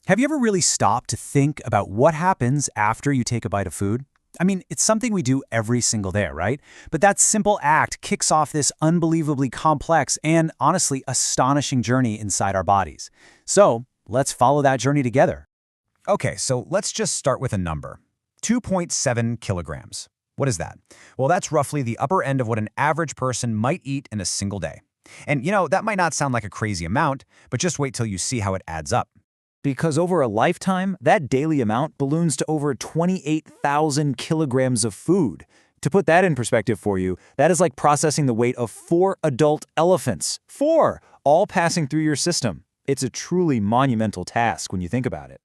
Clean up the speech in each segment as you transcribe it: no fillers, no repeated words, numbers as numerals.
Have you ever really stopped to think about what happens after you take a bite of food? I mean, it's something we do every single day, right? But that simple act kicks off this unbelievably complex and honestly astonishing journey inside our bodies. So let's follow that journey together. Okay, so let's just start with a number. 2.7 kilograms. What is that? Well, that's roughly the upper end of what an average person might eat in a single day. And that might not sound like a crazy amount, but just wait till you see how it adds up. Because over a lifetime, that daily amount balloons to over 28,000 kilograms of food. To put that in perspective for you, that is like processing the weight of 4 adult elephants. 4! All passing through your system. It's a truly monumental task when you think about it.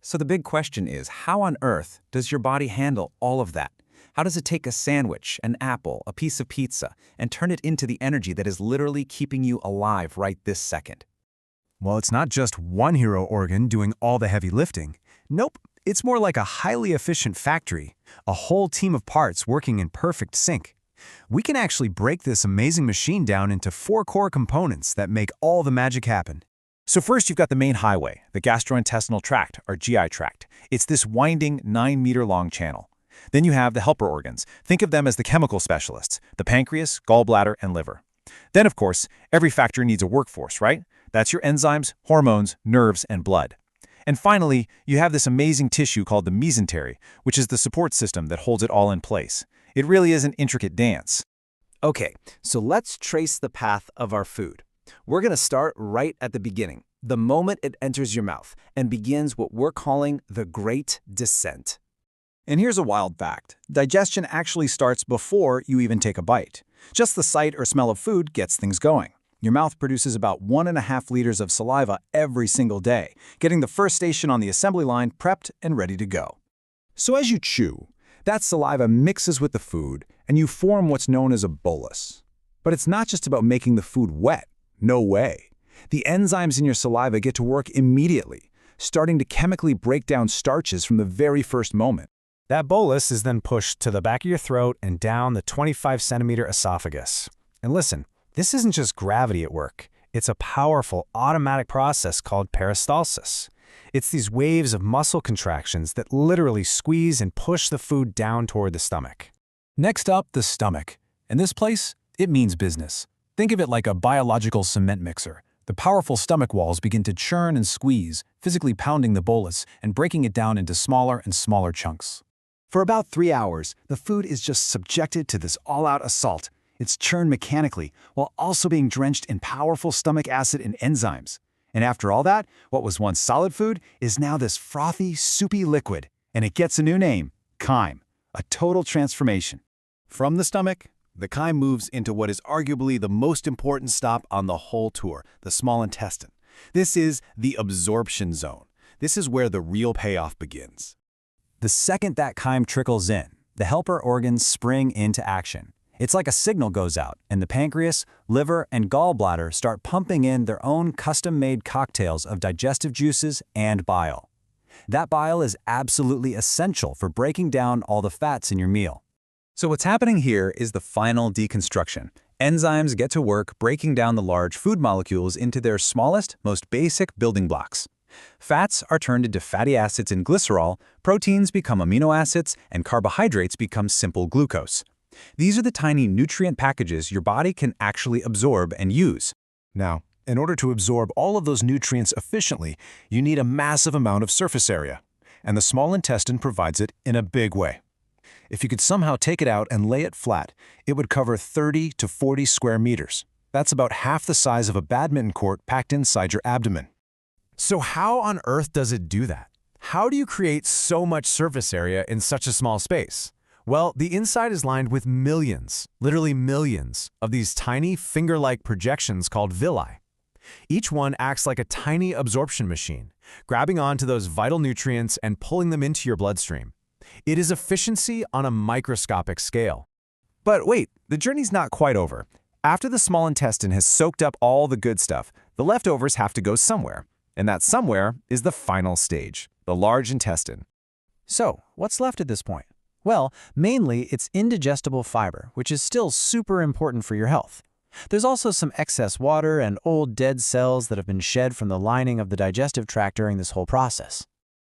So the big question is, how on earth does your body handle all of that? How does it take a sandwich, an apple, a piece of pizza, and turn it into the energy that is literally keeping you alive right this second? Well, it's not just one hero organ doing all the heavy lifting. Nope, it's more like a highly efficient factory, a whole team of parts working in perfect sync. We can actually break this amazing machine down into 4 core components that make all the magic happen. So first, you've got the main highway, the gastrointestinal tract, or GI tract. It's this winding 9-meter-long channel. Then you have the helper organs. Think of them as the chemical specialists, the pancreas, gallbladder, and liver. Then, of course, every factory needs a workforce, right? That's your enzymes, hormones, nerves, and blood. And finally, you have this amazing tissue called the mesentery, which is the support system that holds it all in place. It really is an intricate dance. Okay, so let's trace the path of our food. We're going to start right at the beginning, the moment it enters your mouth, and begins what we're calling the Great Descent. And here's a wild fact. Digestion actually starts before you even take a bite. Just the sight or smell of food gets things going. Your mouth produces about 1.5 liters of saliva every single day, getting the first station on the assembly line prepped and ready to go. So as you chew, that saliva mixes with the food, and you form what's known as a bolus. But it's not just about making the food wet. No way. The enzymes in your saliva get to work immediately, starting to chemically break down starches from the very first moment. That bolus is then pushed to the back of your throat and down the 25-centimeter esophagus. And listen, this isn't just gravity at work. It's a powerful automatic process called peristalsis. It's these waves of muscle contractions that literally squeeze and push the food down toward the stomach. Next up, the stomach. In this place, it means business. Think of it like a biological cement mixer. The powerful stomach walls begin to churn and squeeze, physically pounding the bolus and breaking it down into smaller and smaller chunks. For about 3 hours, the food is just subjected to this all-out assault. It's churned mechanically, while also being drenched in powerful stomach acid and enzymes. And after all that, what was once solid food is now this frothy, soupy liquid. And it gets a new name, chyme, a total transformation. From the stomach, the chyme moves into what is arguably the most important stop on the whole tour, the small intestine. This is the absorption zone. This is where the real payoff begins. The second that chyme trickles in, the helper organs spring into action. It's like a signal goes out, and the pancreas, liver, and gallbladder start pumping in their own custom-made cocktails of digestive juices and bile. That bile is absolutely essential for breaking down all the fats in your meal. So what's happening here is the final deconstruction. Enzymes get to work breaking down the large food molecules into their smallest, most basic building blocks. Fats are turned into fatty acids and glycerol, proteins become amino acids, and carbohydrates become simple glucose. These are the tiny nutrient packages your body can actually absorb and use. Now, in order to absorb all of those nutrients efficiently, you need a massive amount of surface area, and the small intestine provides it in a big way. If you could somehow take it out and lay it flat, it would cover 30 to 40 square meters. That's about half the size of a badminton court packed inside your abdomen. So how on earth does it do that? How do you create so much surface area in such a small space? Well, the inside is lined with millions, literally millions, of these tiny finger-like projections called villi. Each one acts like a tiny absorption machine, grabbing onto those vital nutrients and pulling them into your bloodstream. It is efficiency on a microscopic scale. But wait, the journey's not quite over. After the small intestine has soaked up all the good stuff, the leftovers have to go somewhere. And that somewhere is the final stage, the large intestine. So, what's left at this point? Well, mainly it's indigestible fiber, which is still super important for your health. There's also some excess water and old dead cells that have been shed from the lining of the digestive tract during this whole process.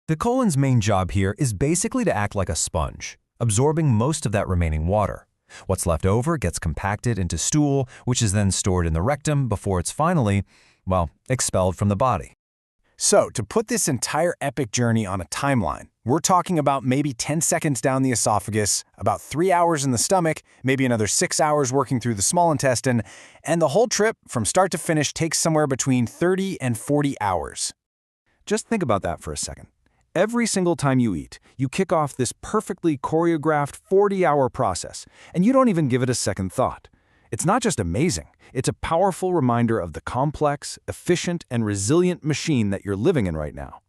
The colon's main job here is basically to act like a sponge, absorbing most of that remaining water. What's left over gets compacted into stool, which is then stored in the rectum before it's finally, well, expelled from the body. So, to put this entire epic journey on a timeline, we're talking about maybe 10 seconds down the esophagus, about 3 hours in the stomach, maybe another 6 hours working through the small intestine, and the whole trip from start to finish takes somewhere between 30 and 40 hours. Just think about that for a second. Every single time you eat, you kick off this perfectly choreographed 40-hour process, and you don't even give it a second thought. It's not just amazing, it's a powerful reminder of the complex, efficient, and resilient machine that you're living in right now.